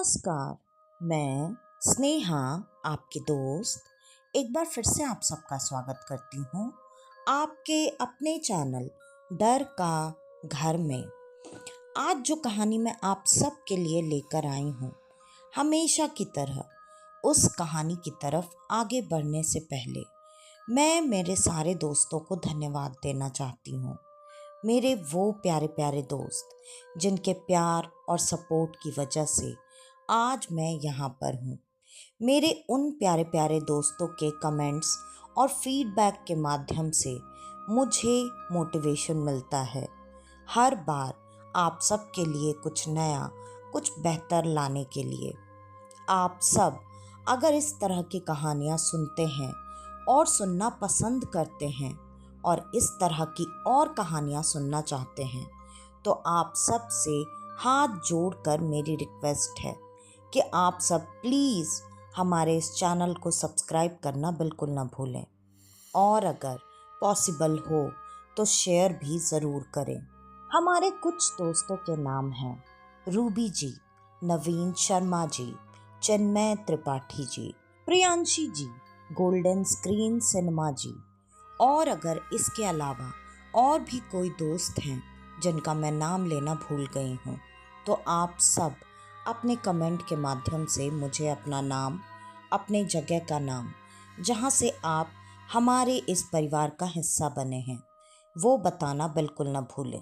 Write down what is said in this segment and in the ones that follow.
नमस्कार। मैं स्नेहा, आपकी दोस्त, एक बार फिर से आप सबका स्वागत करती हूँ आपके अपने चैनल डर का घर में। आज जो कहानी मैं आप सब के लिए लेकर आई हूँ, हमेशा की तरह उस कहानी की तरफ आगे बढ़ने से पहले मैं मेरे सारे दोस्तों को धन्यवाद देना चाहती हूँ। मेरे वो प्यारे प्यारे दोस्त जिनके प्यार और सपोर्ट की वजह से आज मैं यहाँ पर हूँ। मेरे उन प्यारे प्यारे दोस्तों के कमेंट्स और फीडबैक के माध्यम से मुझे मोटिवेशन मिलता है हर बार आप सब के लिए कुछ नया, कुछ बेहतर लाने के लिए। आप सब अगर इस तरह की कहानियाँ सुनते हैं और सुनना पसंद करते हैं और इस तरह की और कहानियाँ सुनना चाहते हैं, तो आप सब से हाथ जोड़कर मेरी रिक्वेस्ट है कि आप सब प्लीज़ हमारे इस चैनल को सब्सक्राइब करना बिल्कुल ना भूलें और अगर पॉसिबल हो तो शेयर भी ज़रूर करें। हमारे कुछ दोस्तों के नाम हैं रूबी जी, नवीन शर्मा जी, चिन्मय त्रिपाठी जी, प्रियांशी जी, गोल्डन स्क्रीन सिनेमा जी। और अगर इसके अलावा और भी कोई दोस्त हैं जिनका मैं नाम लेना भूल गई हूँ, तो आप सब अपने कमेंट के माध्यम से मुझे अपना नाम, अपने जगह का नाम, जहाँ से आप हमारे इस परिवार का हिस्सा बने हैं, वो बताना बिल्कुल न भूलें।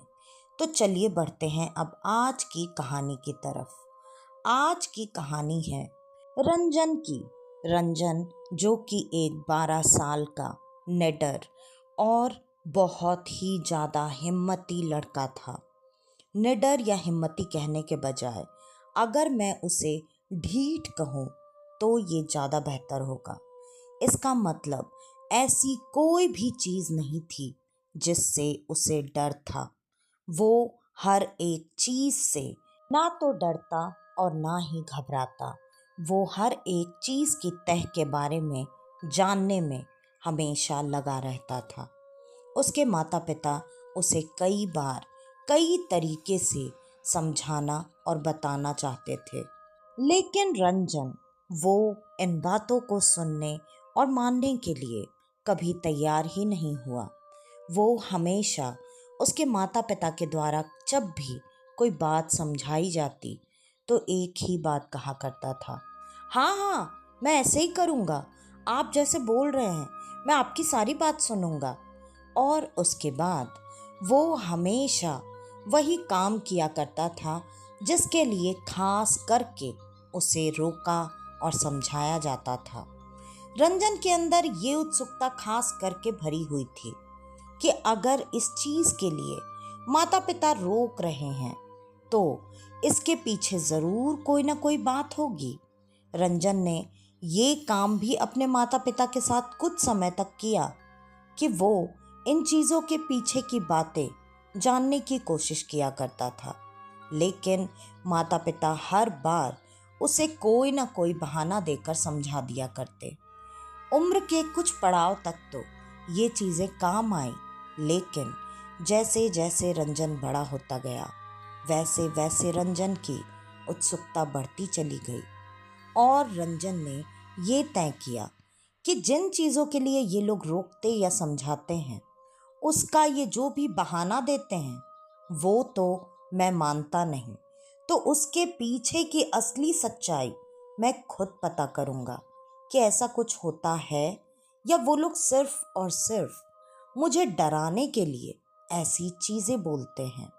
तो चलिए बढ़ते हैं अब आज की कहानी की तरफ। आज की कहानी है रंजन की। रंजन जो कि एक 12 साल का निडर और बहुत ही ज़्यादा हिम्मती लड़का था। निडर या हिम्मती कहने के बजाय अगर मैं उसे ढीठ कहूँ तो ये ज़्यादा बेहतर होगा। इसका मतलब ऐसी कोई भी चीज़ नहीं थी जिससे उसे डर था। वो हर एक चीज़ से ना तो डरता और ना ही घबराता। वो हर एक चीज़ की तह के बारे में जानने में हमेशा लगा रहता था। उसके माता पिता उसे कई बार कई तरीके से समझाना और बताना चाहते थे, लेकिन रंजन वो इन बातों को सुनने और मानने के लिए कभी तैयार ही नहीं हुआ। वो हमेशा उसके माता पिता के द्वारा जब भी कोई बात समझाई जाती तो एक ही बात कहा करता था, हाँ हाँ मैं ऐसे ही करूँगा, आप जैसे बोल रहे हैं मैं आपकी सारी बात सुनूंगा। और उसके बाद वो हमेशा वही काम किया करता था जिसके लिए खास करके उसे रोका और समझाया जाता था। रंजन के अंदर ये उत्सुकता खास करके भरी हुई थी कि अगर इस चीज़ के लिए माता पिता रोक रहे हैं तो इसके पीछे ज़रूर कोई ना कोई बात होगी। रंजन ने ये काम भी अपने माता पिता के साथ कुछ समय तक किया कि वो इन चीज़ों के पीछे की बातें जानने की कोशिश किया करता था, लेकिन माता पिता हर बार उसे कोई ना कोई बहाना देकर समझा दिया करते। उम्र के कुछ पड़ाव तक तो ये चीज़ें काम आई, लेकिन जैसे जैसे रंजन बड़ा होता गया वैसे वैसे रंजन की उत्सुकता बढ़ती चली गई और रंजन ने ये तय किया कि जिन चीज़ों के लिए ये लोग रोकते या समझाते हैं उसका ये जो भी बहाना देते हैं वो तो मैं मानता नहीं, तो उसके पीछे की असली सच्चाई मैं खुद पता करूँगा कि ऐसा कुछ होता है या वो लोग सिर्फ और सिर्फ मुझे डराने के लिए ऐसी चीज़ें बोलते हैं।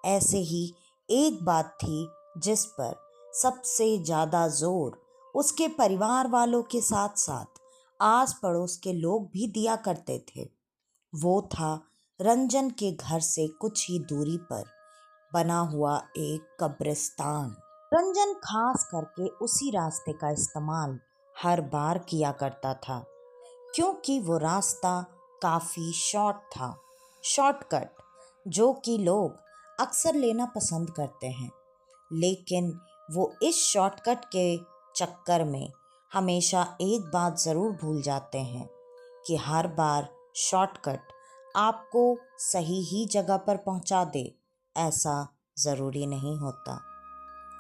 ऐसे ही एक बात थी जिस पर सबसे ज़्यादा जोर उसके परिवार वालों के साथ साथ आस पड़ोस के लोग भी दिया करते थे। वो था रंजन के घर से कुछ ही दूरी पर बना हुआ एक कब्रिस्तान। रंजन खास करके उसी रास्ते का इस्तेमाल हर बार किया करता था क्योंकि वो रास्ता काफ़ी शॉर्ट था, शॉर्टकट जो कि लोग अक्सर लेना पसंद करते हैं। लेकिन वो इस शॉर्टकट के चक्कर में हमेशा एक बात ज़रूर भूल जाते हैं कि हर बार शॉर्टकट आपको सही ही जगह पर पहुंचा दे, ऐसा ज़रूरी नहीं होता।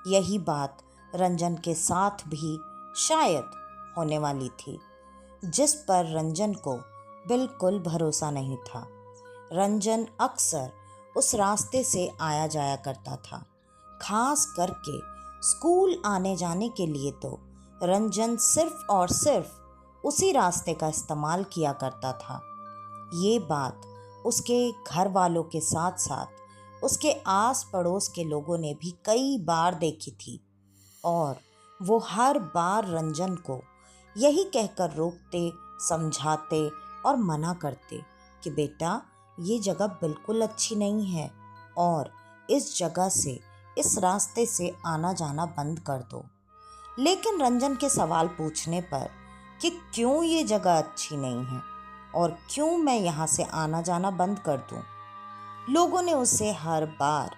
यही बात रंजन के साथ भी शायद होने वाली थी, जिस पर रंजन को बिल्कुल भरोसा नहीं था। रंजन अक्सर उस रास्ते से आया जाया करता था। खास करके स्कूल आने जाने के लिए तो रंजन सिर्फ और सिर्फ उसी रास्ते का इस्तेमाल किया करता था। ये बात उसके घर वालों के साथ साथ उसके आस पड़ोस के लोगों ने भी कई बार देखी थी और वो हर बार रंजन को यही कहकर रोकते, समझाते और मना करते कि बेटा, ये जगह बिल्कुल अच्छी नहीं है और इस जगह से, इस रास्ते से आना जाना बंद कर दो। लेकिन रंजन के सवाल पूछने पर कि क्यों ये जगह अच्छी नहीं है और क्यों मैं यहाँ से आना जाना बंद कर दूँ, लोगों ने उसे हर बार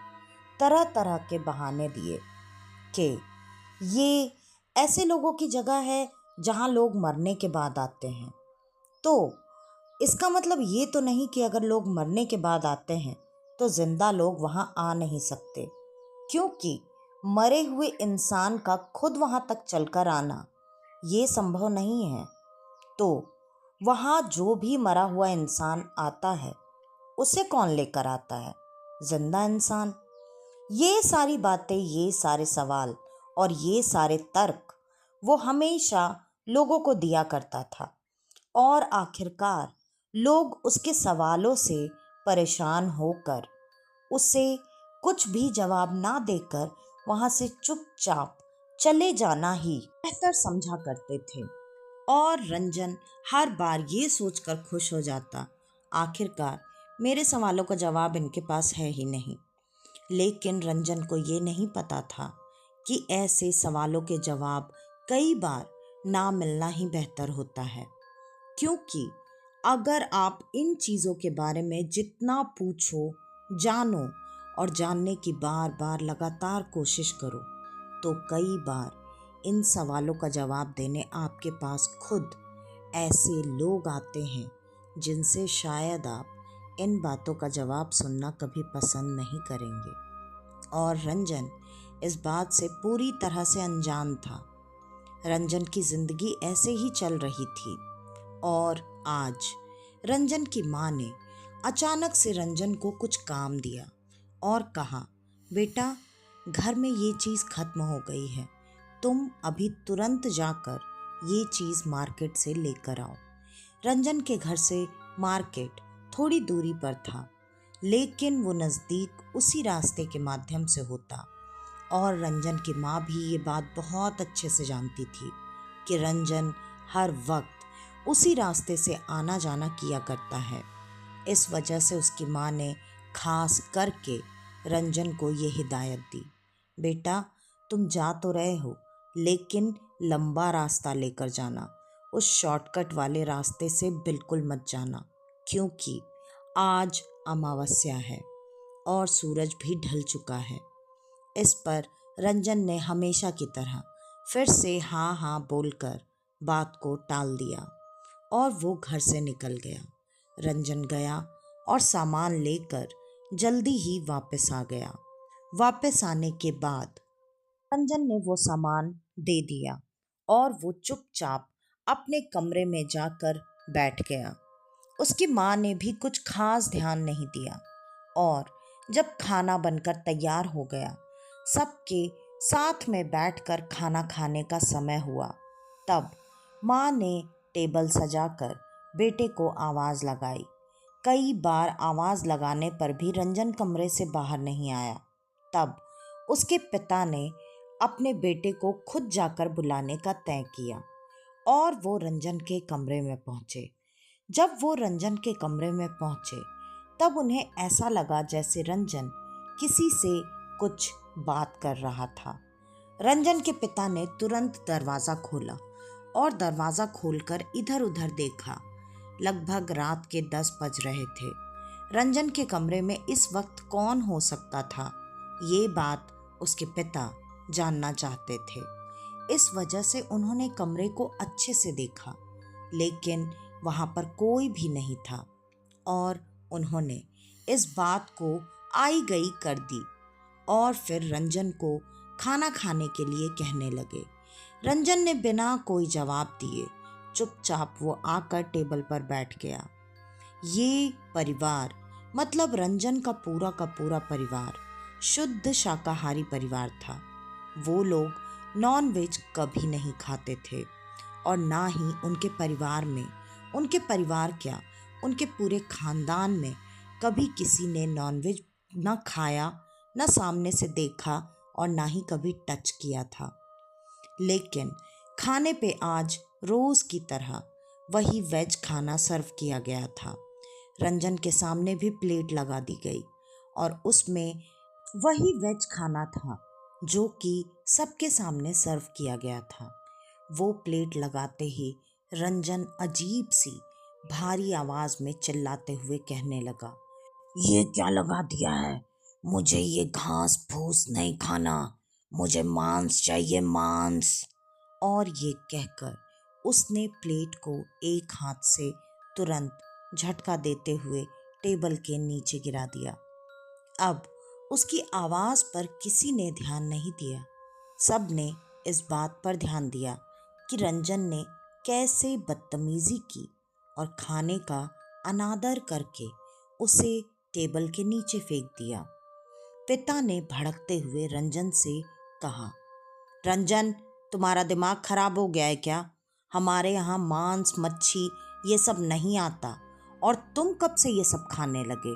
तरह तरह के बहाने दिए कि ये ऐसे लोगों की जगह है जहाँ लोग मरने के बाद आते हैं। तो इसका मतलब ये तो नहीं कि अगर लोग मरने के बाद आते हैं तो जिंदा लोग वहाँ आ नहीं सकते, क्योंकि मरे हुए इंसान का खुद वहाँ तक चलकर आना ये संभव नहीं है। तो वहाँ जो भी मरा हुआ इंसान आता है उसे कौन लेकर आता है? जिंदा इंसान। ये सारी बातें, ये सारे सवाल और ये सारे तर्क वो हमेशा लोगों को दिया करता था और आखिरकार लोग उसके सवालों से परेशान होकर उसे कुछ भी जवाब ना देकर वहाँ से चुपचाप चले जाना ही बेहतर समझा करते थे। और रंजन हर बार ये सोचकर खुश हो जाता, आखिरकार मेरे सवालों का जवाब इनके पास है ही नहीं। लेकिन रंजन को ये नहीं पता था कि ऐसे सवालों के जवाब कई बार ना मिलना ही बेहतर होता है, क्योंकि अगर आप इन चीज़ों के बारे में जितना पूछो, जानो और जानने की बार बार लगातार कोशिश करो, तो कई बार इन सवालों का जवाब देने आपके पास खुद ऐसे लोग आते हैं जिनसे शायद आप इन बातों का जवाब सुनना कभी पसंद नहीं करेंगे। और रंजन इस बात से पूरी तरह से अनजान था। रंजन की जिंदगी ऐसे ही चल रही थी और आज रंजन की माँ ने अचानक से रंजन को कुछ काम दिया और कहा, बेटा, घर में ये चीज़ खत्म हो गई है, तुम अभी तुरंत जाकर ये चीज़ मार्केट से लेकर आओ। रंजन के घर से मार्केट थोड़ी दूरी पर था, लेकिन वो नज़दीक उसी रास्ते के माध्यम से होता और रंजन की माँ भी ये बात बहुत अच्छे से जानती थी कि रंजन हर वक्त उसी रास्ते से आना जाना किया करता है। इस वजह से उसकी माँ ने खास करके रंजन को ये हिदायत दी, बेटा, तुम जा तो रहे हो, लेकिन लंबा रास्ता लेकर जाना, उस शॉर्टकट वाले रास्ते से बिल्कुल मत जाना, क्योंकि आज अमावस्या है और सूरज भी ढल चुका है। इस पर रंजन ने हमेशा की तरह फिर से हाँ हाँ बोलकर बात को टाल दिया और वो घर से निकल गया। रंजन गया और सामान लेकर जल्दी ही वापस आ गया। वापस आने के बाद रंजन ने वो सामान दे दिया और वो चुपचाप अपने कमरे में जाकर बैठ गया। उसकी माँ ने भी कुछ खास ध्यान नहीं दिया और जब खाना बनकर तैयार हो गया, सबके साथ में बैठकर खाना खाने का समय हुआ, तब माँ ने टेबल सजाकर बेटे को आवाज़ लगाई। कई बार आवाज़ लगाने पर भी रंजन कमरे से बाहर नहीं आया। तब उसके पिता ने अपने बेटे को खुद जाकर बुलाने का तय किया और वो रंजन के कमरे में पहुँचे। जब वो रंजन के कमरे में पहुँचे तब उन्हें ऐसा लगा जैसे रंजन किसी से कुछ बात कर रहा था। रंजन के पिता ने तुरंत दरवाज़ा खोला और दरवाज़ा खोलकर इधर उधर देखा। लगभग रात के 10 बज रहे थे। रंजन के कमरे में इस वक्त कौन हो सकता था, ये बात उसके पिता जानना चाहते थे। इस वजह से उन्होंने कमरे को अच्छे से देखा, लेकिन वहाँ पर कोई भी नहीं था और उन्होंने इस बात को आई गई कर दी और फिर रंजन को खाना खाने के लिए कहने लगे। रंजन ने बिना कोई जवाब दिए चुपचाप वो आकर टेबल पर बैठ गया। ये परिवार मतलब रंजन का पूरा परिवार शुद्ध शाकाहारी परिवार था। वो लोग नॉन वेज कभी नहीं खाते थे और ना ही उनके परिवार में, उनके परिवार क्या, उनके पूरे खानदान में कभी किसी ने नॉनवेज ना खाया, ना सामने से देखा और ना ही कभी टच किया था। लेकिन खाने पे आज रोज की तरह वही वेज खाना सर्व किया गया था। रंजन के सामने भी प्लेट लगा दी गई और उसमें वही वेज खाना था जो कि सबके सामने सर्व किया गया था। वो प्लेट लगाते ही रंजन अजीब सी भारी आवाज में चिल्लाते हुए कहने लगा, ये क्या लगा दिया है? मुझे ये घास फूस नहीं खाना, मुझे मांस चाहिए, मांस। और ये कहकर उसने प्लेट को एक हाथ से तुरंत झटका देते हुए टेबल के नीचे गिरा दिया। अब उसकी आवाज पर किसी ने ध्यान नहीं दिया। सब ने इस बात पर ध्यान दिया कि रंजन ने कैसे बदतमीजी की और खाने का अनादर करके उसे टेबल के नीचे फेंक दिया। पिता ने भड़कते हुए रंजन से कहा, रंजन, तुम्हारा दिमाग खराब हो गया है क्या? हमारे यहाँ मांस मच्छी ये सब नहीं आता और तुम कब से ये सब खाने लगे?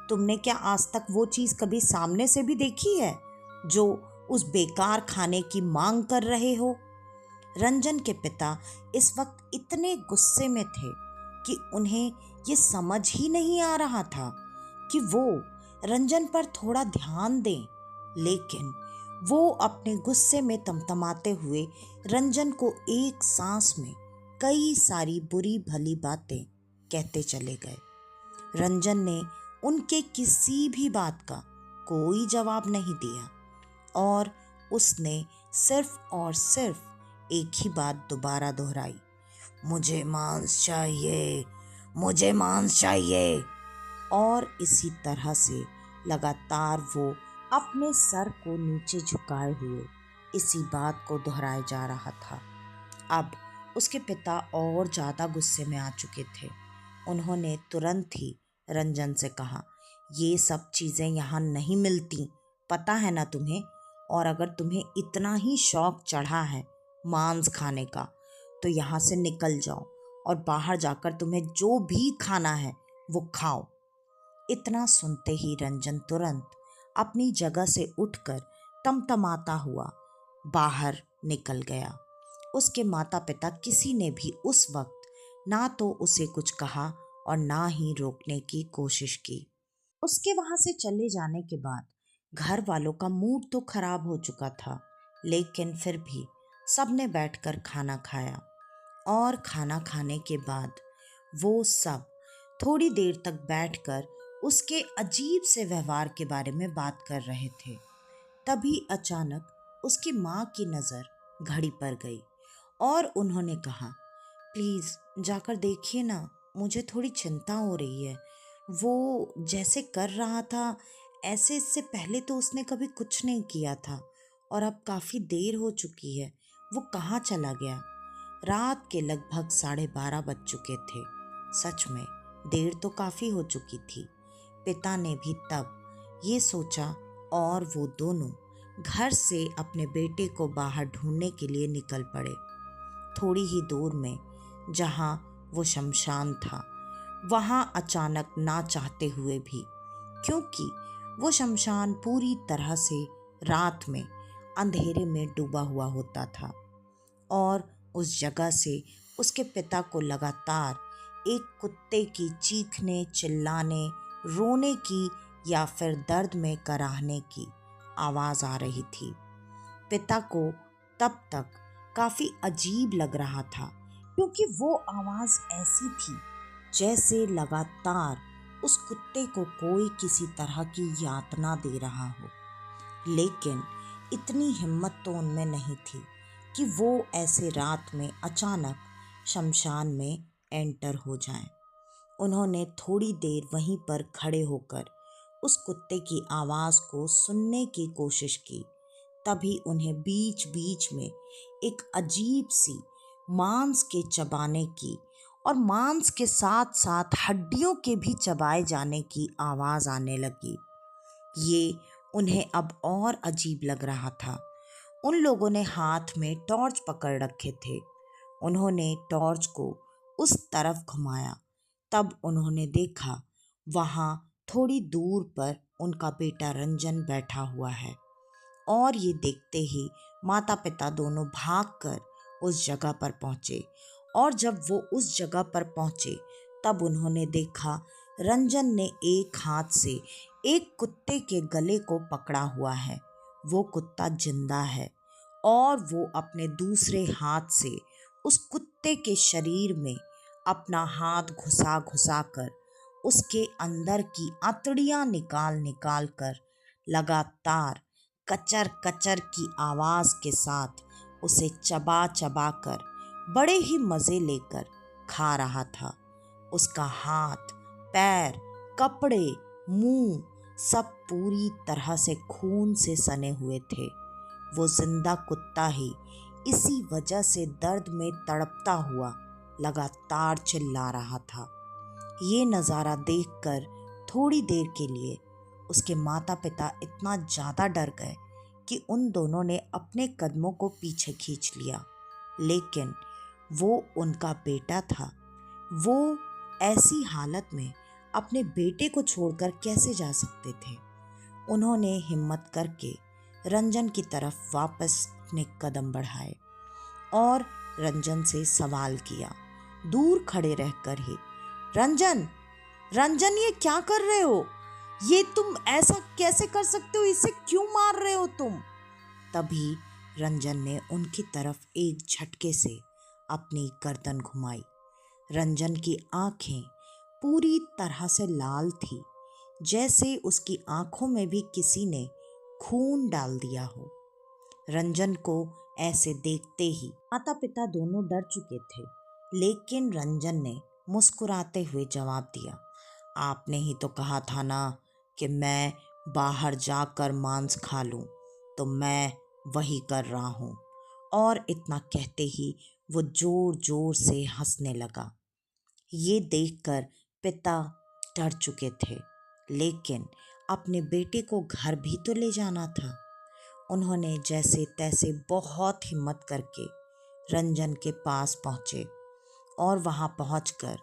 तुमने क्या आज तक वो चीज़ कभी सामने से भी देखी है जो उस बेकार खाने की मांग कर रहे हो? रंजन के पिता इस वक्त इतने गुस्से में थे कि उन्हें ये समझ ही नहीं आ रहा था कि वो रंजन पर थोड़ा ध्यान दें, लेकिन वो अपने गुस्से में तमतमाते हुए रंजन को एक सांस में कई सारी बुरी भली बातें कहते चले गए। रंजन ने उनके किसी भी बात का कोई जवाब नहीं दिया और उसने सिर्फ और सिर्फ एक ही बात दोबारा दोहराई, मुझे मांस चाहिए, मुझे मांस चाहिए। और इसी तरह से लगातार वो अपने सर को नीचे झुकाए हुए इसी बात को दोहराए जा रहा था। अब उसके पिता और ज़्यादा गुस्से में आ चुके थे। उन्होंने तुरंत ही रंजन से कहा, ये सब चीज़ें यहाँ नहीं मिलती, पता है ना तुम्हें? और अगर तुम्हें इतना ही शौक चढ़ा है मांस खाने का तो यहाँ से निकल जाओ और बाहर जाकर तुम्हें जो भी खाना है वो खाओ। इतना सुनते ही रंजन तुरंत अपनी जगह से उठकर तमतमाता हुआ बाहर निकल गया। उसके माता पिता किसी ने भी उस वक्त ना तो उसे कुछ कहा और ना ही रोकने की कोशिश की। उसके वहां से चले जाने के बाद घर वालों का मूड तो खराब हो चुका था, लेकिन फिर भी सबने बैठकर खाना खाया और खाना खाने के बाद वो सब थोड़ी देर तक बैठकर उसके अजीब से व्यवहार के बारे में बात कर रहे थे। तभी अचानक उसकी माँ की नज़र घड़ी पर गई और उन्होंने कहा, प्लीज़ जाकर देखिए ना, मुझे थोड़ी चिंता हो रही है। वो जैसे कर रहा था ऐसे इससे पहले तो उसने कभी कुछ नहीं किया था और अब काफ़ी देर हो चुकी है, वो कहाँ चला गया? रात के लगभग 12:30 बज चुके थे। सच में देर तो काफ़ी हो चुकी थी। पिता ने भी तब ये सोचा और वो दोनों घर से अपने बेटे को बाहर ढूंढने के लिए निकल पड़े। थोड़ी ही दूर में जहाँ वो शमशान था वहाँ अचानक ना चाहते हुए भी, क्योंकि वो शमशान पूरी तरह से रात में अंधेरे में डूबा हुआ होता था और उस जगह से उसके पिता को लगातार एक कुत्ते की चीखने, चिल्लाने, रोने की या फिर दर्द में कराहने की आवाज़ आ रही थी। पिता को तब तक काफ़ी अजीब लग रहा था, क्योंकि वो आवाज़ ऐसी थी जैसे लगातार उस कुत्ते को कोई किसी तरह की यातना दे रहा हो। लेकिन इतनी हिम्मत तो उनमें नहीं थी कि वो ऐसे रात में अचानक शमशान में एंटर हो जाएं। उन्होंने थोड़ी देर वहीं पर खड़े होकर उस कुत्ते की आवाज़ को सुनने की कोशिश की। तभी उन्हें बीच बीच में एक अजीब सी मांस के चबाने की और मांस के साथ साथ हड्डियों के भी चबाए जाने की आवाज आने लगी। ये उन्हें अब और अजीब लग रहा था। उन लोगों ने हाथ में टॉर्च पकड़ रखे थे। उन्होंने टॉर्च को उस तरफ घुमाया। तब उन्होंने देखा वहाँ थोड़ी दूर पर उनका बेटा रंजन बैठा हुआ है। और ये देखते ही माता पिता दोनों भागकर उस जगह पर पहुँचे। और जब वो उस जगह पर पहुँचे तब उन्होंने देखा रंजन ने एक हाथ से एक कुत्ते के गले को पकड़ा हुआ है। वो कुत्ता जिंदा है और वो अपने दूसरे हाथ से उस कुत्ते के शरीर में अपना हाथ घुसा घुसा कर उसके अंदर की आंतड़ियां निकाल निकाल कर लगातार कचर कचर की आवाज के साथ उसे चबा चबा कर बड़े ही मजे लेकर खा रहा था। उसका हाथ, पैर, कपड़े, मुंह सब पूरी तरह से खून से सने हुए थे। वो जिंदा कुत्ता ही इसी वजह से दर्द में तड़पता हुआ लगातार चिल्ला रहा था। ये नज़ारा देखकर थोड़ी देर के लिए उसके माता पिता इतना ज़्यादा डर गए कि उन दोनों ने अपने कदमों को पीछे खींच लिया। लेकिन वो उनका बेटा था। वो ऐसी हालत में अपने बेटे को छोड़कर कैसे जा सकते थे। उन्होंने हिम्मत करके रंजन की तरफ वापस अपने कदम बढ़ाए और रंजन से सवाल किया, दूर खड़े रहकर ही, रंजन, रंजन, ये क्या कर रहे हो? ये तुम ऐसा कैसे कर सकते हो? इसे क्यों मार रहे हो तुम? तभी रंजन ने उनकी तरफ एक झटके से अपनी गर्दन घुमाई। रंजन की आंखें पूरी तरह से लाल थी, जैसे उसकी आंखों में भी किसी ने खून डाल दिया हो। रंजन को ऐसे देखते ही माता पिता दोनों डर चुके थे, लेकिन रंजन ने मुस्कुराते हुए जवाब दिया, आपने ही तो कहा था ना कि मैं बाहर जाकर मांस खा लूं, तो मैं वही कर रहा हूं। और इतना कहते ही वो जोर जोर से हंसने लगा। ये देखकर पिता डर चुके थे, लेकिन अपने बेटे को घर भी तो ले जाना था। उन्होंने जैसे तैसे बहुत हिम्मत करके रंजन के पास पहुँचे और वहाँ पहुँचकर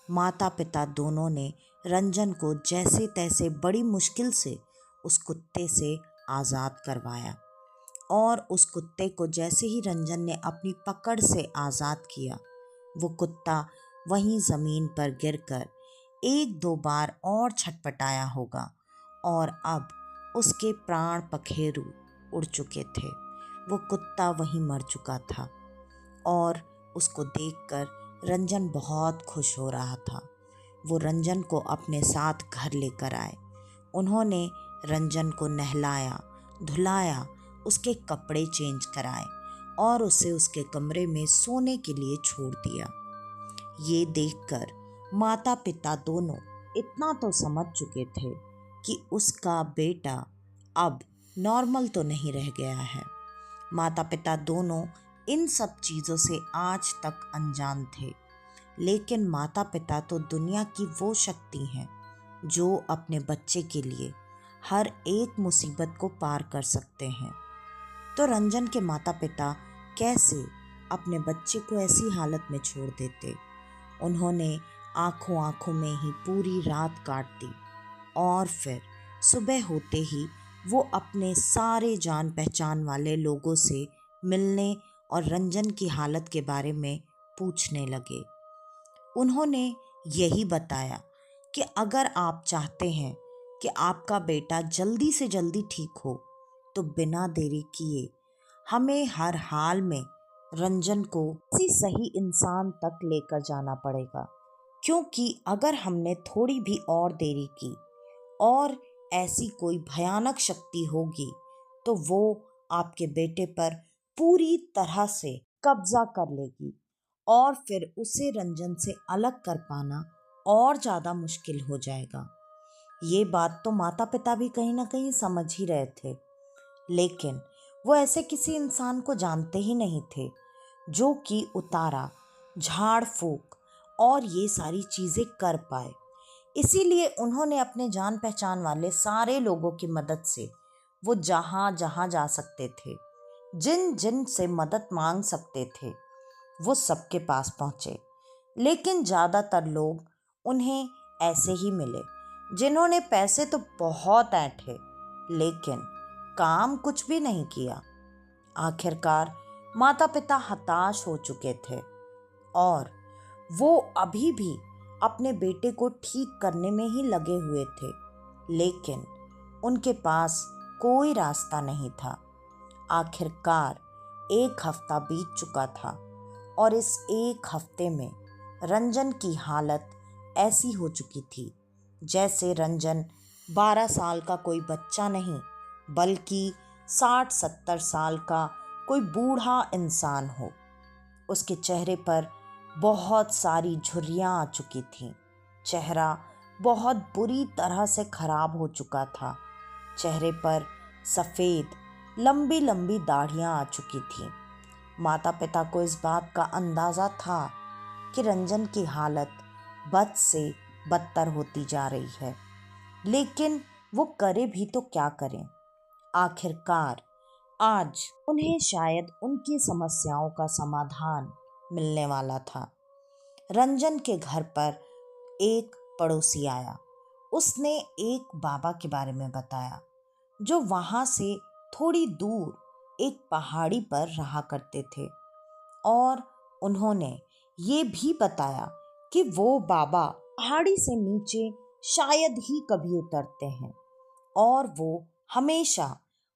माता पिता दोनों ने रंजन को जैसे तैसे बड़ी मुश्किल से उस कुत्ते से आज़ाद करवाया। और उस कुत्ते को जैसे ही रंजन ने अपनी पकड़ से आज़ाद किया, वो कुत्ता वहीं ज़मीन पर गिरकर एक दो बार और छटपटाया होगा और अब उसके प्राण पखेरु उड़ चुके थे। वो कुत्ता वहीं मर चुका था और उसको देखकर रंजन बहुत खुश हो रहा था। वो रंजन को अपने साथ घर लेकर आए। उन्होंने रंजन को नहलाया, धुलाया, उसके कपड़े चेंज कराए और उसे उसके कमरे में सोने के लिए छोड़ दिया। ये देखकर माता पिता दोनों इतना तो समझ चुके थे कि उसका बेटा अब नॉर्मल तो नहीं रह गया है। माता पिता दोनों इन सब चीज़ों से आज तक अनजान थे, लेकिन माता पिता तो दुनिया की वो शक्ति हैं जो अपने बच्चे के लिए हर एक मुसीबत को पार कर सकते हैं। तो रंजन के माता पिता कैसे अपने बच्चे को ऐसी हालत में छोड़ देते। उन्होंने आंखों आंखों में ही पूरी रात काट दी और फिर सुबह होते ही वो अपने सारे जान पहचान वाले लोगों से मिलने और रंजन की हालत के बारे में पूछने लगे। उन्होंने यही बताया कि अगर आप चाहते हैं कि आपका बेटा जल्दी से जल्दी ठीक हो, तो बिना देरी किए हमें हर हाल में रंजन को किसी सही इंसान तक लेकर जाना पड़ेगा, क्योंकि अगर हमने थोड़ी भी और देरी की और ऐसी कोई भयानक शक्ति होगी तो वो आपके बेटे पर पूरी तरह से कब्जा कर लेगी और फिर उसे रंजन से अलग कर पाना और ज़्यादा मुश्किल हो जाएगा। ये बात तो माता पिता भी कहीं ना कहीं समझ ही रहे थे, लेकिन वो ऐसे किसी इंसान को जानते ही नहीं थे जो कि उतारा, झाड़ फूक और ये सारी चीज़ें कर पाए। इसीलिए उन्होंने अपने जान पहचान वाले सारे लोगों की मदद से वो जहाँ जहाँ जा सकते थे, जिन जिन से मदद मांग सकते थे, वो सबके पास पहुँचे। लेकिन ज़्यादातर लोग उन्हें ऐसे ही मिले जिन्होंने पैसे तो बहुत ऐंठे लेकिन काम कुछ भी नहीं किया। आखिरकार माता पिता हताश हो चुके थे और वो अभी भी अपने बेटे को ठीक करने में ही लगे हुए थे, लेकिन उनके पास कोई रास्ता नहीं था। आखिरकार 1 हफ्ता बीत चुका था और इस 1 हफ्ते में रंजन की हालत ऐसी हो चुकी थी जैसे रंजन 12 साल का कोई बच्चा नहीं बल्कि 60-70 साल का कोई बूढ़ा इंसान हो। उसके चेहरे पर बहुत सारी झुर्रियाँ आ चुकी थीं। चेहरा बहुत बुरी तरह से खराब हो चुका था। चेहरे पर सफ़ेद लंबी लंबी दाढ़ियाँ आ चुकी थीं। माता पिता को इस बात का अंदाज़ा था कि रंजन की हालत बद से बदतर होती जा रही है, लेकिन वो करे भी तो क्या करें। आखिरकार आज उन्हें शायद उनकी समस्याओं का समाधान मिलने वाला था। रंजन के घर पर एक पड़ोसी आया। उसने एक बाबा के बारे में बताया जो वहाँ से थोड़ी दूर एक पहाड़ी पर रहा करते थे, और उन्होंने ये भी बताया कि वो बाबा पहाड़ी से नीचे शायद ही कभी उतरते हैं और वो हमेशा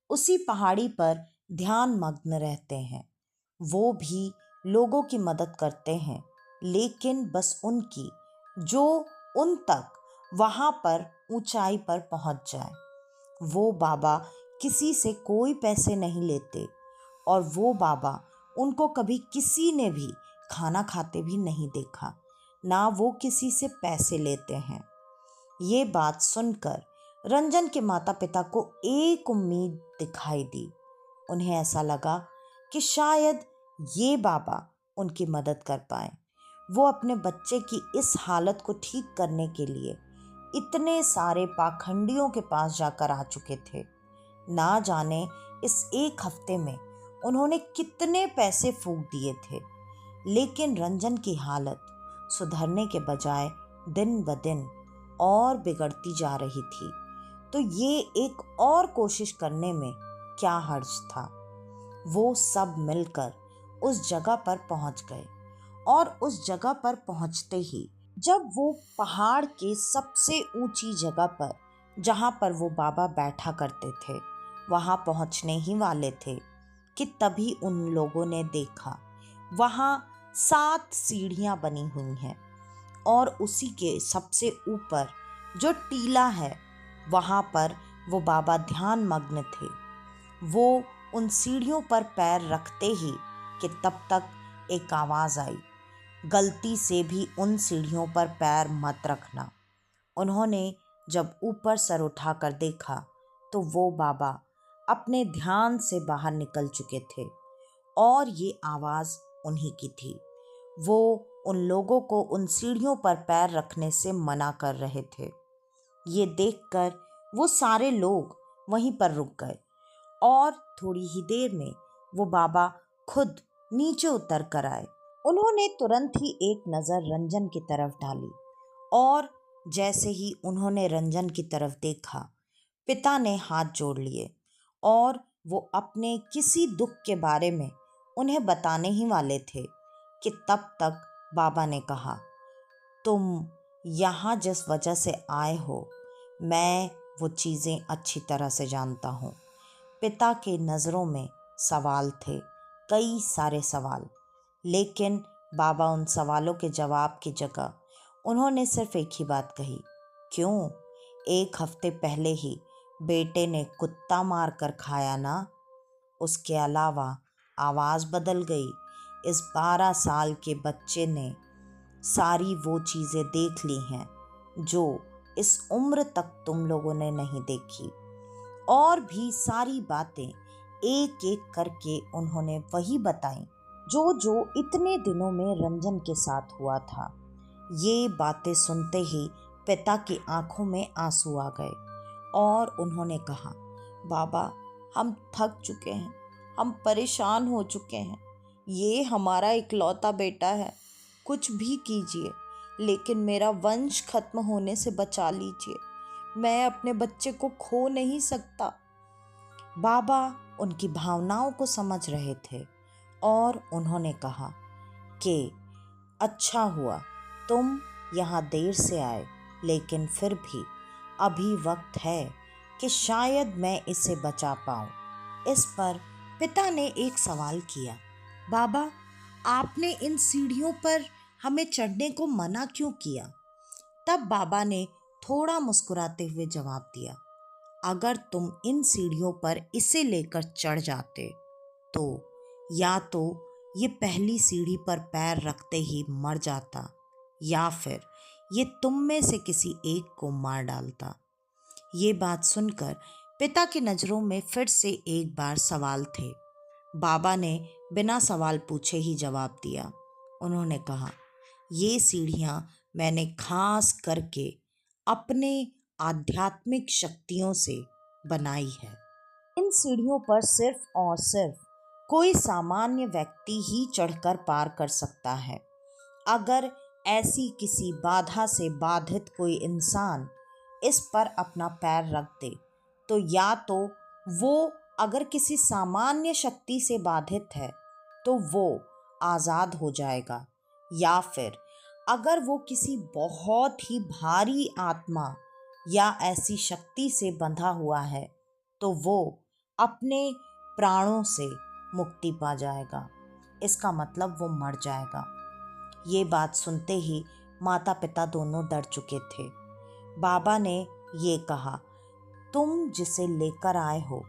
उसी पहाड़ी पर ध्यान मग्न रहते हैं। वो भी लोगों की मदद करते हैं, लेकिन बस उनकी जो उन तक वहाँ पर ऊंचाई पर पहुँच जाए। वो बाबा किसी से कोई पैसे नहीं लेते और वो बाबा उनको कभी किसी ने भी खाना खाते भी नहीं देखा, ना वो किसी से पैसे लेते हैं। ये बात सुनकर रंजन के माता पिता को एक उम्मीद दिखाई दी। उन्हें ऐसा लगा कि शायद ये बाबा उनकी मदद कर पाए। वो अपने बच्चे की इस हालत को ठीक करने के लिए इतने सारे पाखंडियों के पास जाकर आ चुके थे। ना जाने इस 1 हफ्ते में उन्होंने कितने पैसे फूंक दिए थे, लेकिन रंजन की हालत सुधरने के बजाय दिन ब दिन और बिगड़ती जा रही थी। तो ये एक और कोशिश करने में क्या हर्ज था। वो सब मिलकर उस जगह पर पहुंच गए और उस जगह पर पहुंचते ही जब वो पहाड़ के सबसे ऊंची जगह पर जहां पर वो बाबा बैठा करते थे वहां पहुंचने ही वाले थे कि तभी उन लोगों ने देखा वहां 7 सीढ़ियां बनी हुई हैं और उसी के सबसे ऊपर जो टीला है वहां पर वो बाबा ध्यान मग्न थे। वो उन सीढ़ियों पर पैर रखते ही कि तब तक एक आवाज़ आई, गलती से भी उन सीढ़ियों पर पैर मत रखना। उन्होंने जब ऊपर सर उठाकर देखा तो वो बाबा अपने ध्यान से बाहर निकल चुके थे और ये आवाज़ उन्हीं की थी। वो उन लोगों को उन सीढ़ियों पर पैर रखने से मना कर रहे थे। ये देखकर वो सारे लोग वहीं पर रुक गए और थोड़ी ही देर में वो बाबा खुद नीचे उतर कर आए। उन्होंने तुरंत ही एक नज़र रंजन की तरफ डाली और जैसे ही उन्होंने रंजन की तरफ देखा, पिता ने हाथ जोड़ लिए और वो अपने किसी दुख के बारे में उन्हें बताने ही वाले थे कि तब तक बाबा ने कहा, तुम यहाँ जिस वजह से आए हो मैं वो चीज़ें अच्छी तरह से जानता हूँ। पिता के नज़रों में सवाल थे, कई सारे सवाल, लेकिन बाबा उन सवालों के जवाब की जगह उन्होंने सिर्फ एक ही बात कही, क्यों 1 हफ्ते पहले ही बेटे ने कुत्ता मार कर खाया ना। उसके अलावा आवाज़ बदल गई। इस 12 साल के बच्चे ने सारी वो चीज़ें देख ली हैं जो इस उम्र तक तुम लोगों ने नहीं देखी, और भी सारी बातें एक एक करके उन्होंने वही बताई जो जो इतने दिनों में रंजन के साथ हुआ था। ये बातें सुनते ही पिता की आंखों में आंसू आ गए और उन्होंने कहा, बाबा, हम थक चुके हैं, हम परेशान हो चुके हैं। ये हमारा इकलौता बेटा है, कुछ भी कीजिए, लेकिन मेरा वंश खत्म होने से बचा लीजिए। मैं अपने बच्चे को खो नहीं सकता। बाबा उनकी भावनाओं को समझ रहे थे और उन्होंने कहा कि अच्छा हुआ तुम यहाँ देर से आए, लेकिन फिर भी अभी वक्त है कि शायद मैं इसे बचा पाऊँ। इस पर पिता ने एक सवाल किया, बाबा, आपने इन सीढ़ियों पर हमें चढ़ने को मना क्यों किया? तब बाबा ने थोड़ा मुस्कुराते हुए जवाब दिया, अगर तुम इन सीढ़ियों पर इसे लेकर चढ़ जाते तो या तो ये पहली सीढ़ी पर पैर रखते ही मर जाता या फिर ये तुम में से किसी एक को मार डालता। ये बात सुनकर पिता की नज़रों में फिर से एक बार सवाल थे। बाबा ने बिना सवाल पूछे ही जवाब दिया। उन्होंने कहा, ये सीढ़ियाँ मैंने खास करके अपने आध्यात्मिक शक्तियों से बनाई है। इन सीढ़ियों पर सिर्फ और सिर्फ कोई सामान्य व्यक्ति ही चढ़कर पार कर सकता है। अगर ऐसी किसी बाधा से बाधित कोई इंसान इस पर अपना पैर रख दे तो या तो वो अगर किसी सामान्य शक्ति से बाधित है तो वो आज़ाद हो जाएगा, या फिर अगर वो किसी बहुत ही भारी आत्मा या ऐसी शक्ति से बंधा हुआ है तो वो अपने प्राणों से मुक्ति पा जाएगा। इसका मतलब वो मर जाएगा। ये बात सुनते ही माता पिता दोनों डर चुके थे। बाबा ने ये कहा, तुम जिसे लेकर आए हो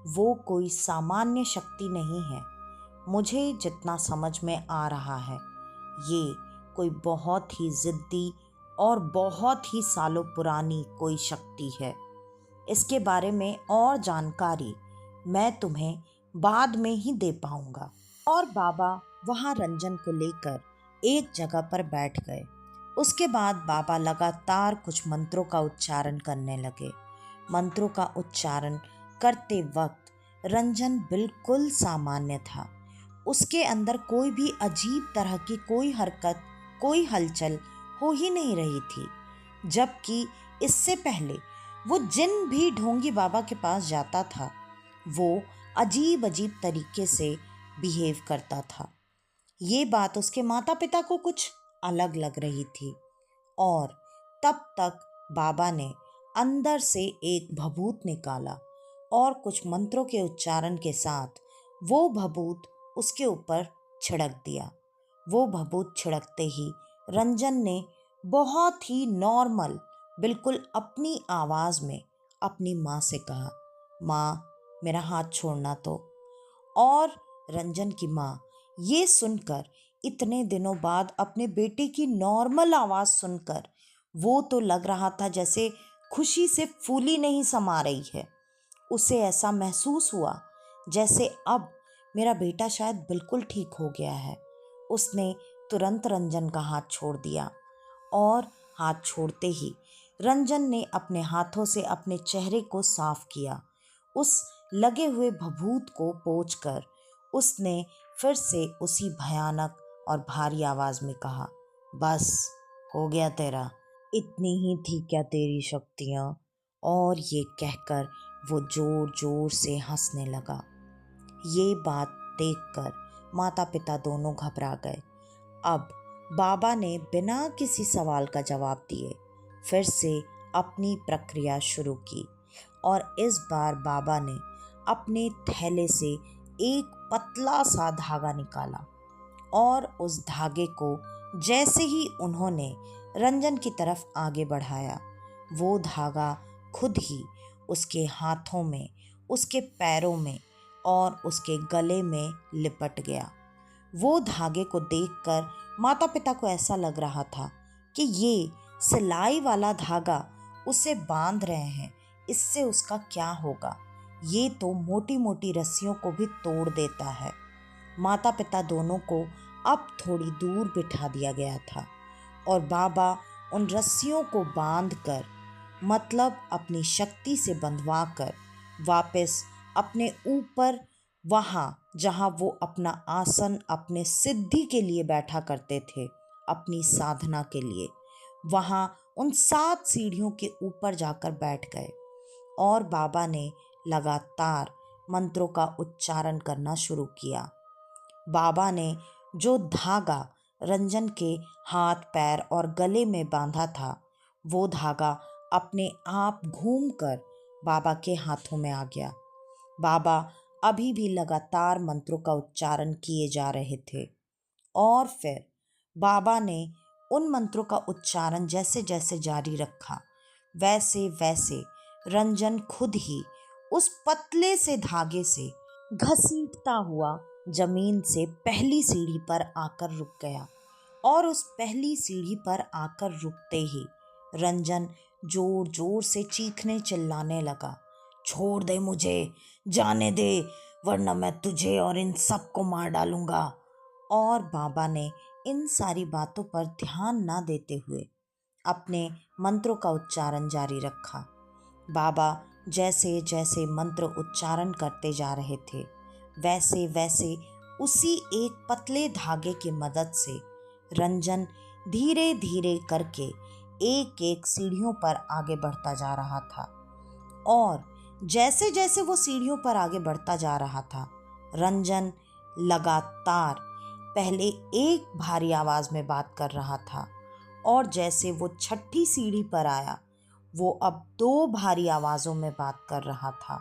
वो कोई सामान्य शक्ति नहीं है। मुझे जितना समझ में आ रहा है ये कोई बहुत ही ज़िद्दी और बहुत ही सालों पुरानी कोई शक्ति है। इसके बारे में और जानकारी मैं तुम्हें बाद में ही दे पाऊंगा। और बाबा वहाँ रंजन को लेकर एक जगह पर बैठ गए। उसके बाद बाबा लगातार कुछ मंत्रों का उच्चारण करने लगे। मंत्रों का उच्चारण करते वक्त रंजन बिल्कुल सामान्य था। उसके अंदर कोई भी अजीब तरह की कोई हरकत, कोई हलचल हो ही नहीं रही थी। जबकि इससे पहले वो जिन भी ढोंगी बाबा के पास जाता था वो अजीब अजीब तरीके से बिहेव करता था। ये बात उसके माता पिता को कुछ अलग लग रही थी और तब तक बाबा ने अंदर से एक भभूत निकाला और कुछ मंत्रों के उच्चारण के साथ वो भभूत उसके ऊपर छिड़क दिया। वो भभूत छिड़कते ही रंजन ने बहुत ही नॉर्मल, बिल्कुल अपनी आवाज़ में अपनी माँ से कहा, माँ, मेरा हाथ छोड़ना तो। और रंजन की माँ ये सुनकर, इतने दिनों बाद अपने बेटे की नॉर्मल आवाज़ सुनकर, वो तो लग रहा था जैसे खुशी से फूली नहीं समा रही है। उसे ऐसा महसूस हुआ जैसे अब मेरा बेटा शायद बिल्कुल ठीक हो गया है। उसने तुरंत रंजन का हाथ छोड़ दिया और हाथ छोड़ते ही रंजन ने अपने हाथों से अपने चेहरे को साफ किया। उस लगे हुए भभूत को पोंछकर उसने फिर से उसी भयानक और भारी आवाज़ में कहा, बस हो गया तेरा, इतनी ही थी क्या तेरी शक्तियाँ? और ये कहकर वो जोर जोर से हंसने लगा। ये बात देखकर माता पिता दोनों घबरा गए। अब बाबा ने बिना किसी सवाल का जवाब दिए फिर से अपनी प्रक्रिया शुरू की और इस बार बाबा ने अपने थैले से एक पतला सा धागा निकाला और उस धागे को जैसे ही उन्होंने रंजन की तरफ आगे बढ़ाया, वो धागा खुद ही उसके हाथों में, उसके पैरों में और उसके गले में लिपट गया। वो धागे को देखकर माता पिता को ऐसा लग रहा था कि ये सिलाई वाला धागा उसे बांध रहे हैं, इससे उसका क्या होगा। ये तो मोटी मोटी रस्सियों को भी तोड़ देता है। माता पिता दोनों को अब थोड़ी दूर बिठा दिया गया था और बाबा उन रस्सियों को बांधकर, मतलब अपनी शक्ति से बंधवा कर, वापस अपने ऊपर, वहाँ जहाँ वो अपना आसन अपने सिद्धि के लिए बैठा करते थे, अपनी साधना के लिए, वहाँ उन 7 सीढ़ियों के ऊपर जाकर बैठ गए और बाबा ने लगातार मंत्रों का उच्चारण करना शुरू किया। बाबा ने जो धागा रंजन के हाथ, पैर और गले में बांधा था, वो धागा अपने आप घूमकर बाबा के हाथों में आ गया। बाबा अभी भी लगातार मंत्रों का उच्चारण किए जा रहे थे और फिर बाबा ने उन मंत्रों का उच्चारण जैसे जैसे जारी रखा, वैसे वैसे रंजन खुद ही उस पतले से धागे से घसीटता हुआ जमीन से पहली सीढ़ी पर आकर रुक गया और उस पहली सीढ़ी पर आकर रुकते ही रंजन जोर जोर से चीखने चिल्लाने लगा, छोड़ दे मुझे, जाने दे, वरना मैं तुझे और इन सब को मार डालूंगा। और बाबा ने इन सारी बातों पर ध्यान न देते हुए अपने मंत्रों का उच्चारण जारी रखा। बाबा जैसे जैसे मंत्र उच्चारण करते जा रहे थे, वैसे वैसे उसी एक पतले धागे की मदद से रंजन धीरे धीरे करके एक एक सीढ़ियों पर आगे बढ़ता जा रहा था। और जैसे जैसे वो सीढ़ियों पर आगे बढ़ता जा रहा था, रंजन लगातार पहले एक भारी आवाज में बात कर रहा था और जैसे वो 6ठी सीढ़ी पर आया, वो अब 2 भारी आवाजों में बात कर रहा था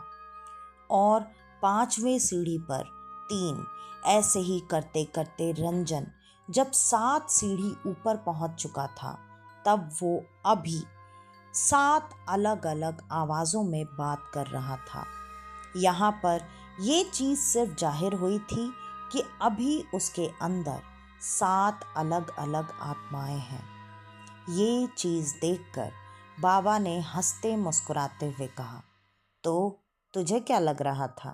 और 5वें सीढ़ी पर 3। ऐसे ही करते करते रंजन जब 7 सीढ़ी ऊपर पहुंच चुका था, तब वो अभी 7 अलग अलग आवाजों में बात कर रहा था। यहाँ पर ये चीज सिर्फ जाहिर हुई थी कि अभी उसके अंदर 7 अलग अलग आत्माएं हैं। ये चीज देखकर बाबा ने हंसते मुस्कुराते हुए कहा, तो तुझे क्या लग रहा था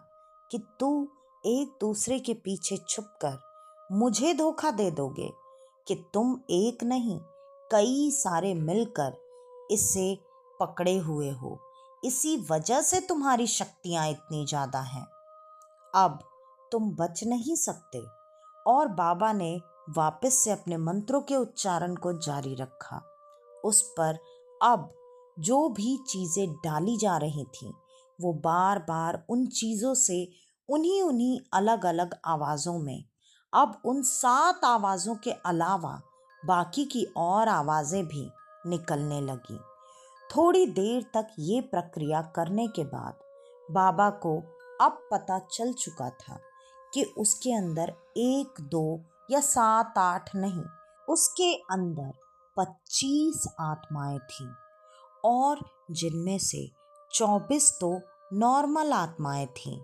कि तू एक दूसरे के पीछे छुपकर मुझे धोखा दे दोगे, कि तुम एक नहीं कई सारे मिलकर इसे पकड़े हुए हो, इसी वजह से तुम्हारी शक्तियां इतनी ज्यादा हैं, अब तुम बच नहीं सकते। और बाबा ने वापस से अपने मंत्रों के उच्चारण को जारी रखा। उस पर अब जो भी चीजें डाली जा रही थीं, वो बार बार उन चीजों से उन्हीं उन्हीं अलग अलग आवाजों में, अब उन 7 आवाजों के अलावा बाकी की और आवाजें भी निकलने लगी। थोड़ी देर तक ये प्रक्रिया करने के बाद बाबा को अब पता चल चुका था कि उसके अंदर 1 2 या 7 8 नहीं, उसके अंदर 25 आत्माएं थीं और जिनमें से 24 तो नॉर्मल आत्माएं थीं।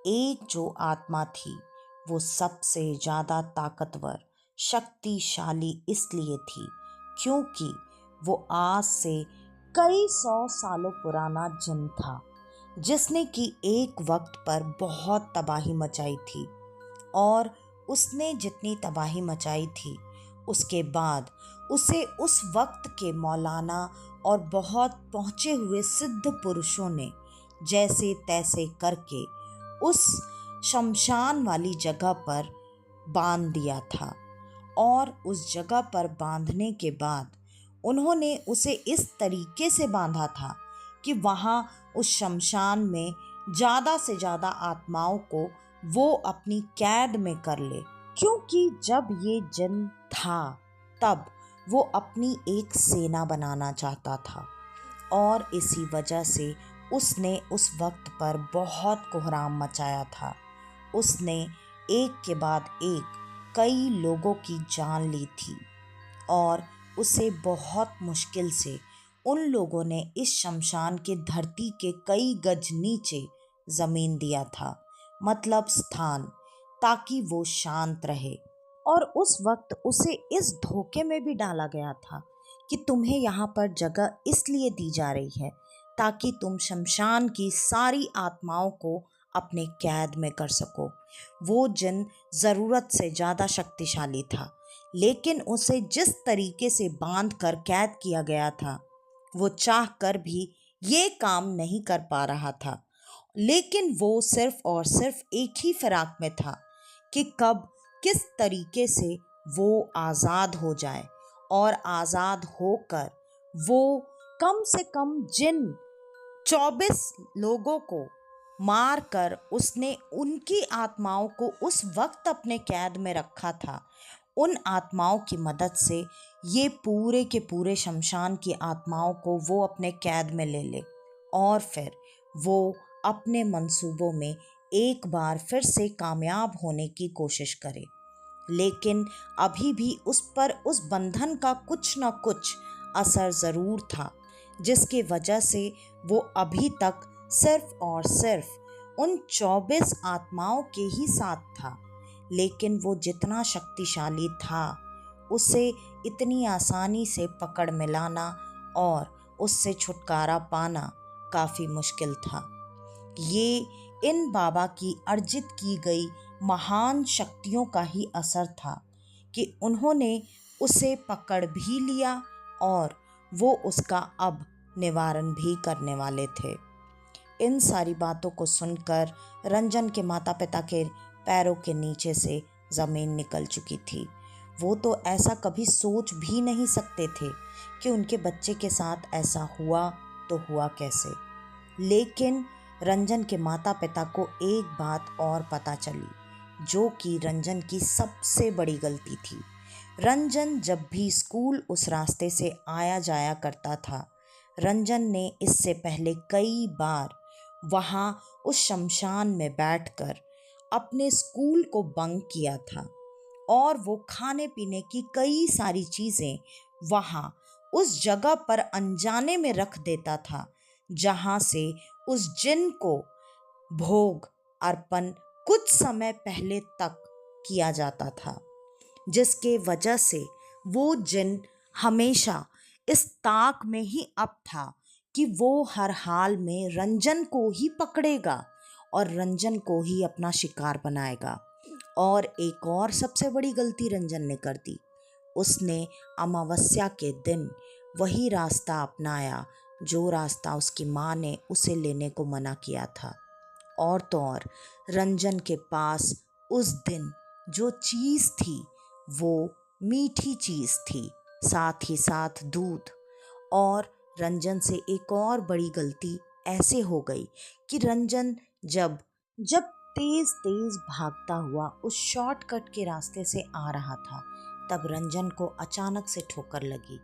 एक जो आत्मा थी वो सबसे ज्यादा ताकतवर, शक्तिशाली इसलिए थी क्योंकि वो आज से कई 100 सालों पुराना जिन था, जिसने कि एक वक्त पर बहुत तबाही मचाई थी। और उसने जितनी तबाही मचाई थी, उसके बाद उसे उस वक्त के मौलाना और बहुत पहुँचे हुए सिद्ध पुरुषों ने जैसे तैसे करके उस शमशान वाली जगह पर बांध दिया था। और उस जगह पर बांधने के बाद उन्होंने उसे इस तरीके से बांधा था कि वहाँ उस शमशान में ज़्यादा से ज़्यादा आत्माओं को वो अपनी कैद में कर ले, क्योंकि जब ये जिन था तब वो अपनी एक सेना बनाना चाहता था। और इसी वजह से उसने उस वक्त पर बहुत कोहराम मचाया था। उसने एक के बाद एक कई लोगों की जान ली थी और उसे बहुत मुश्किल से उन लोगों ने इस शमशान के धरती के कई गज नीचे जमीन दिया था, मतलब स्थान, ताकि वो शांत रहे। और उस वक्त उसे इस धोखे में भी डाला गया था कि तुम्हें यहाँ पर जगह इसलिए दी जा रही है ताकि तुम शमशान की सारी आत्माओं को अपने कैद में कर सको। वो जिन ज़रूरत से ज़्यादा शक्तिशाली था, लेकिन उसे जिस तरीके से बांध कर कैद किया गया था, वो चाह कर भी ये काम नहीं कर पा रहा था। लेकिन वो सिर्फ और सिर्फ एक ही फिराक में था कि कब किस तरीके से वो आज़ाद हो जाए, और आज़ाद होकर वो कम से कम जिन 24 लोगों को मार कर उसने उनकी आत्माओं को उस वक्त अपने कैद में रखा था, उन आत्माओं की मदद से ये पूरे के पूरे शमशान की आत्माओं को वो अपने कैद में ले ले, और फिर वो अपने मंसूबों में एक बार फिर से कामयाब होने की कोशिश करे। लेकिन अभी भी उस पर उस बंधन का कुछ न कुछ असर ज़रूर था, जिसकी वजह से वो अभी तक सिर्फ और सिर्फ उन 24 आत्माओं के ही साथ था। लेकिन वो जितना शक्तिशाली था, उसे इतनी आसानी से पकड़ में लाना और उससे छुटकारा पाना काफ़ी मुश्किल था। ये इन बाबा की अर्जित की गई महान शक्तियों का ही असर था कि उन्होंने उसे पकड़ भी लिया और वो उसका अब निवारण भी करने वाले थे। इन सारी बातों को सुनकर रंजन के माता पिता के पैरों के नीचे से ज़मीन निकल चुकी थी। वो तो ऐसा कभी सोच भी नहीं सकते थे कि उनके बच्चे के साथ ऐसा हुआ तो हुआ कैसे। लेकिन रंजन के माता पिता को एक बात और पता चली, जो कि रंजन की सबसे बड़ी गलती थी। रंजन जब भी स्कूल उस रास्ते से आया जाया करता था, रंजन ने इससे पहले कई बार वहाँ उस शमशान में बैठकर अपने स्कूल को बंक किया था, और वो खाने पीने की कई सारी चीज़ें वहाँ उस जगह पर अनजाने में रख देता था, जहाँ से उस जिन को भोग अर्पण कुछ समय पहले तक किया जाता था, जिसके वजह से वो जिन हमेशा इस ताक में ही अब था कि वो हर हाल में रंजन को ही पकड़ेगा और रंजन को ही अपना शिकार बनाएगा। और एक और सबसे बड़ी गलती रंजन ने कर दी, उसने अमावस्या के दिन वही रास्ता अपनाया जो रास्ता उसकी माँ ने उसे लेने को मना किया था। और तो और रंजन के पास उस दिन जो चीज़ थी वो मीठी चीज़ थी, साथ ही साथ दूध। और रंजन से एक और बड़ी गलती ऐसे हो गई कि रंजन जब जब तेज तेज भागता हुआ उस शॉर्टकट के रास्ते से आ रहा था, तब रंजन को अचानक से ठोकर लगी।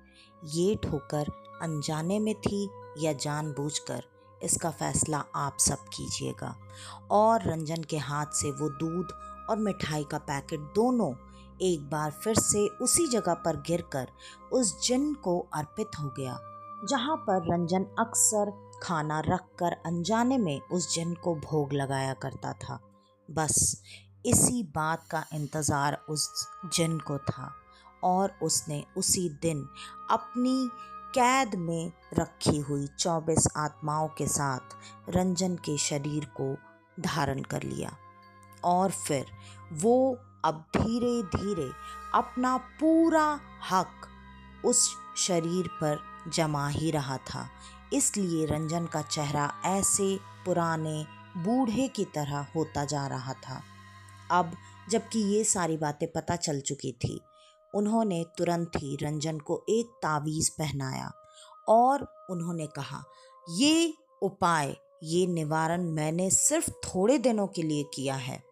ये ठोकर अनजाने में थी या जानबूझकर, इसका फैसला आप सब कीजिएगा। और रंजन के हाथ से वो दूध और मिठाई का पैकेट दोनों एक बार फिर से उसी जगह पर गिरकर उस जिन को अर्पित हो गया, जहाँ पर रंजन अक्सर खाना रखकर अनजाने में उस जिन को भोग लगाया करता था। बस इसी बात का इंतज़ार उस जिन को था, और उसने उसी दिन अपनी कैद में रखी हुई 24 आत्माओं के साथ रंजन के शरीर को धारण कर लिया। और फिर वो अब धीरे धीरे अपना पूरा हक उस शरीर पर जमा ही रहा था। इसलिए रंजन का चेहरा ऐसे पुराने बूढ़े की तरह होता जा रहा था। अब जबकि ये सारी बातें पता चल चुकी थी, उन्होंने तुरंत ही रंजन को एक तावीज़ पहनाया और उन्होंने कहा, ये उपाय, ये निवारण मैंने सिर्फ थोड़े दिनों के लिए किया है।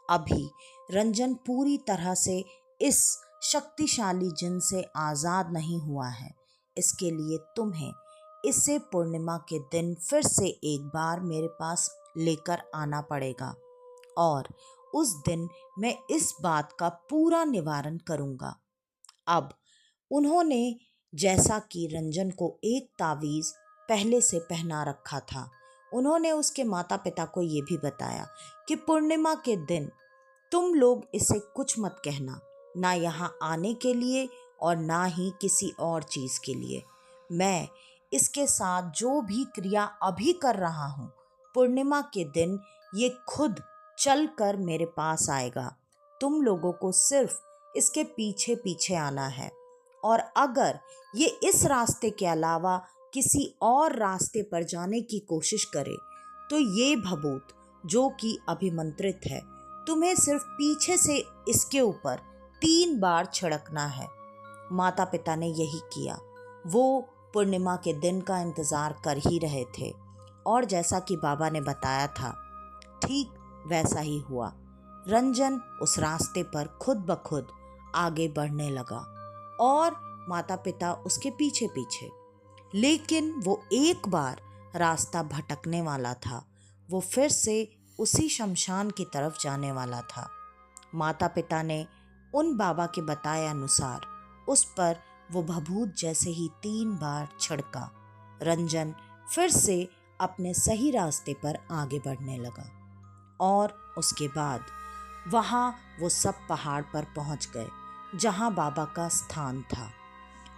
अभी रंजन पूरी तरह से इस शक्तिशाली जिन से आज़ाद नहीं हुआ है। इसके लिए तुम्हें इसे पूर्णिमा के दिन फिर से एक बार मेरे पास लेकर आना पड़ेगा, और उस दिन मैं इस बात का पूरा निवारण करूँगा। अब उन्होंने जैसा कि रंजन को एक तावीज़ पहले से पहना रखा था, उन्होंने उसके माता पिता को ये भी बताया कि पूर्णिमा के दिन तुम लोग इसे कुछ मत कहना, ना यहाँ आने के लिए और ना ही किसी और चीज़ के लिए। मैं इसके साथ जो भी क्रिया अभी कर रहा हूँ, पूर्णिमा के दिन ये खुद चलकर मेरे पास आएगा। तुम लोगों को सिर्फ इसके पीछे पीछे आना है, और अगर ये इस रास्ते के अलावा किसी और रास्ते पर जाने की कोशिश करे तो ये भभूत, जो कि अभिमंत्रित है, तुम्हें सिर्फ पीछे से इसके ऊपर 3 बार छिड़कना है। माता पिता ने यही किया। वो पूर्णिमा के दिन का इंतज़ार कर ही रहे थे, और जैसा कि बाबा ने बताया था ठीक वैसा ही हुआ। रंजन उस रास्ते पर खुद ब खुद आगे बढ़ने लगा और माता पिता उसके पीछे पीछे। लेकिन वो एक बार रास्ता भटकने वाला था। वो फिर से उसी शमशान की तरफ जाने वाला था। माता पिता ने उन बाबा के बताए अनुसार उस पर वो भभूत जैसे ही 3 बार छिड़का, रंजन फिर से अपने सही रास्ते पर आगे बढ़ने लगा। और उसके बाद वहाँ वो सब पहाड़ पर पहुँच गए जहाँ बाबा का स्थान था।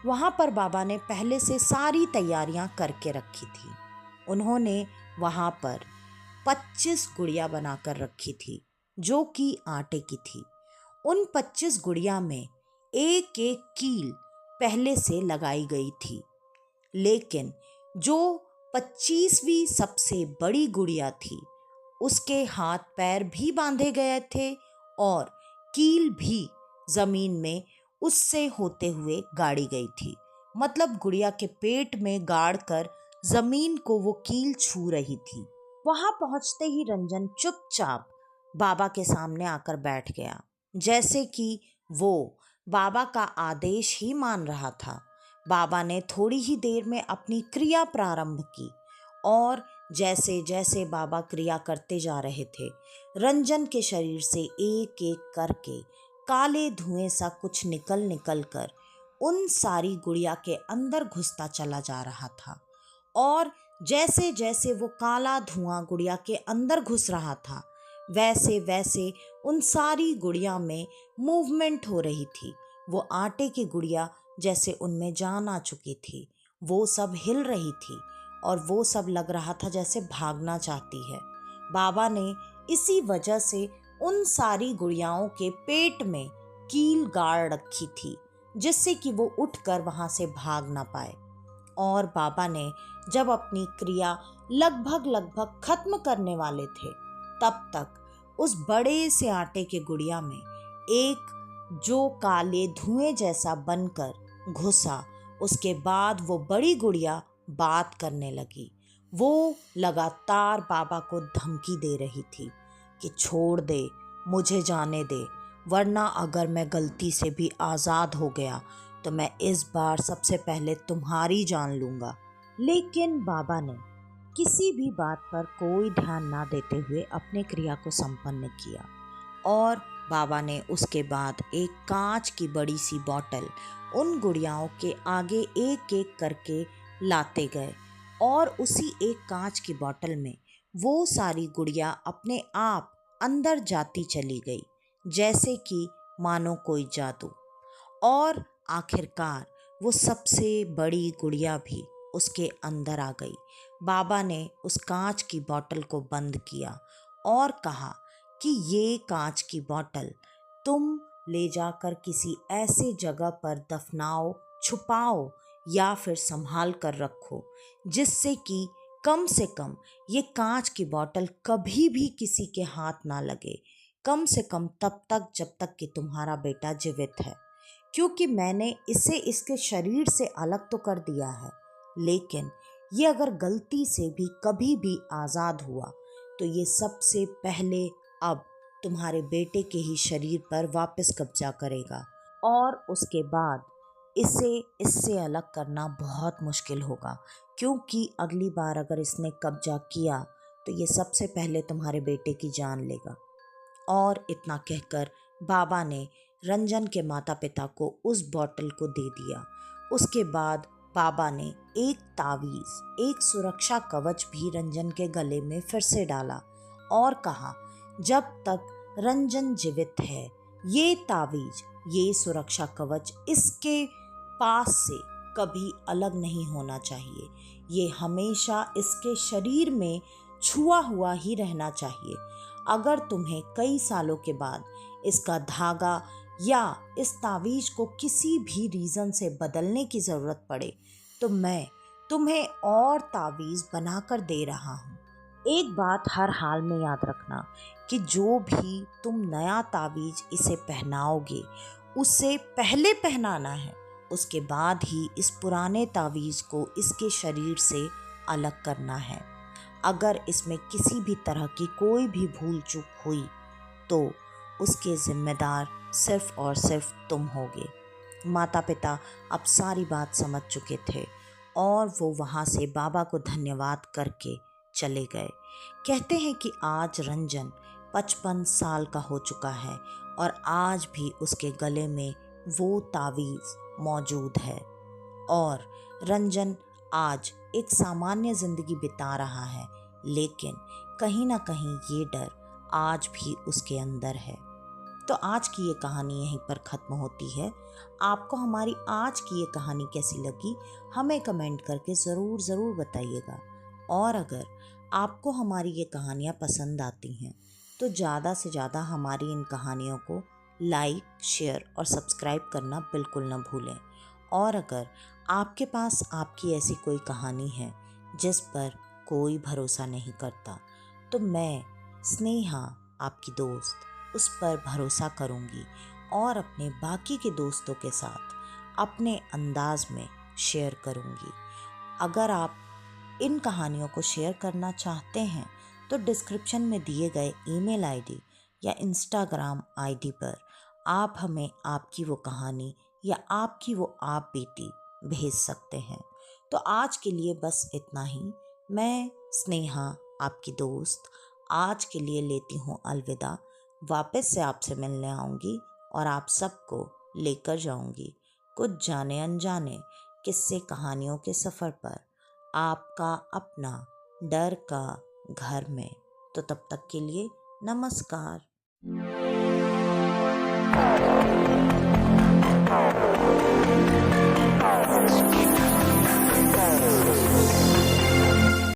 वहाँ पर बाबा ने पहले से सारी तैयारियां करके रखी थी। उन्होंने वहाँ पर 25 गुड़िया बनाकर रखी थी, जो कि आटे की थी। उन 25 गुड़िया में एक एक कील पहले से लगाई गई थी, लेकिन जो 25वीं सबसे बड़ी गुड़िया थी उसके हाथ पैर भी बांधे गए थे और कील भी जमीन में उससे होते हुए गाड़ी गई थी। मतलब गुड़िया के पेट में गाड़ कर जमीन को वो कील छू रही थी। वहां पहुंचते ही रंजन चुपचाप बाबा के सामने आकर बैठ गया, जैसे कि वो बाबा का आदेश ही मान रहा था। बाबा ने थोड़ी ही देर में अपनी क्रिया प्रारंभ की, और जैसे जैसे बाबा क्रिया करते जा रहे थे, रंजन के शरीर से एक एक करके काले धुएं सा कुछ निकल निकल कर उन सारी गुड़िया के अंदर घुसता चला जा रहा था। और जैसे जैसे वो काला धुआं गुड़िया के अंदर घुस रहा था, वैसे वैसे उन सारी गुड़िया में मूवमेंट हो रही थी। वो आटे की गुड़िया जैसे उनमें जान आ चुकी थी, वो सब हिल रही थी और वो सब लग रहा था जैसे भागना चाहती है। बाबा ने इसी वजह से उन सारी गुड़ियाओं के पेट में कील गाड़ रखी थी, जिससे कि वो उठकर वहां से भाग ना पाए। और बाबा ने जब अपनी क्रिया लगभग लगभग खत्म करने वाले थे, तब तक उस बड़े से आटे के गुड़िया में एक जो काले धुएं जैसा बनकर घुसा, उसके बाद वो बड़ी गुड़िया बात करने लगी। वो लगातार बाबा को धमकी दे रही थी कि छोड़ दे, मुझे जाने दे, वरना अगर मैं गलती से भी आज़ाद हो गया तो मैं इस बार सबसे पहले तुम्हारी जान लूँगा। लेकिन बाबा ने किसी भी बात पर कोई ध्यान ना देते हुए अपने क्रिया को संपन्न किया, और बाबा ने उसके बाद एक कांच की बड़ी सी बोतल उन गुड़ियाओं के आगे एक एक करके लाते गए, और उसी एक कांच की बोतल में वो सारी गुड़िया अपने आप अंदर जाती चली गई, जैसे कि मानो कोई जादू। और आखिरकार वो सबसे बड़ी गुड़िया भी उसके अंदर आ गई। बाबा ने उस कांच की बोतल को बंद किया और कहा कि ये कांच की बोतल तुम ले जाकर किसी ऐसे जगह पर दफनाओ, छुपाओ या फिर संभाल कर रखो, जिससे कि कम से कम ये कांच की बोतल कभी भी किसी के हाथ ना लगे, कम से कम तब तक जब तक कि तुम्हारा बेटा जीवित है। क्योंकि मैंने इसे इसके शरीर से अलग तो कर दिया है, लेकिन ये अगर गलती से भी कभी भी आज़ाद हुआ तो ये सबसे पहले अब तुम्हारे बेटे के ही शरीर पर वापस कब्जा करेगा, और उसके बाद इसे इससे अलग करना बहुत मुश्किल होगा। क्योंकि अगली बार अगर इसने कब्जा किया तो ये सबसे पहले तुम्हारे बेटे की जान लेगा। और इतना कहकर बाबा ने रंजन के माता पिता को उस बोतल को दे दिया। उसके बाद बाबा ने एक तावीज़, एक सुरक्षा कवच भी रंजन के गले में फिर से डाला और कहा, जब तक रंजन जीवित है ये तावीज़, ये सुरक्षा कवच इसके पास से कभी अलग नहीं होना चाहिए। ये हमेशा इसके शरीर में छुआ हुआ ही रहना चाहिए। अगर तुम्हें कई सालों के बाद इसका धागा या इस तावीज को किसी भी रीज़न से बदलने की ज़रूरत पड़े तो मैं तुम्हें और तावीज़ बनाकर दे रहा हूँ। एक बात हर हाल में याद रखना कि जो भी तुम नया तावीज इसे पहनाओगे उसे पहले पहनाना है, उसके बाद ही इस पुराने तावीज़ को इसके शरीर से अलग करना है। अगर इसमें किसी भी तरह की कोई भी भूल चूक हुई तो उसके जिम्मेदार सिर्फ और सिर्फ तुम होगे। माता पिता अब सारी बात समझ चुके थे और वो वहाँ से बाबा को धन्यवाद करके चले गए। कहते हैं कि आज रंजन 55 साल का हो चुका है और आज भी उसके गले में वो तावीज़ मौजूद है और रंजन आज एक सामान्य ज़िंदगी बिता रहा है, लेकिन कहीं ना कहीं ये डर आज भी उसके अंदर है। तो आज की ये कहानी यहीं पर ख़त्म होती है। आपको हमारी आज की ये कहानी कैसी लगी हमें कमेंट करके ज़रूर बताइएगा। और अगर आपको हमारी ये कहानियाँ पसंद आती हैं तो ज़्यादा से ज़्यादा हमारी इन कहानियों को लाइक, शेयर और सब्सक्राइब करना बिल्कुल न भूलें। और अगर आपके पास आपकी ऐसी कोई कहानी है जिस पर कोई भरोसा नहीं करता तो मैं स्नेहा, आपकी दोस्त, उस पर भरोसा करूंगी और अपने बाकी के दोस्तों के साथ अपने अंदाज में शेयर करूंगी। अगर आप इन कहानियों को शेयर करना चाहते हैं तो डिस्क्रिप्शन में दिए गए ईमेल आईडी या इंस्टाग्राम आईडी पर आप हमें आपकी वो कहानी या आपकी वो आप बीती भेज सकते हैं। तो आज के लिए बस इतना ही। मैं स्नेहा, आपकी दोस्त, आज के लिए लेती हूँ अलविदा। वापस से आपसे मिलने आऊँगी और आप सबको लेकर जाऊँगी कुछ जाने अनजाने किस्से कहानियों के सफ़र पर, आपका अपना डर का घर में। तो तब तक के लिए नमस्कार।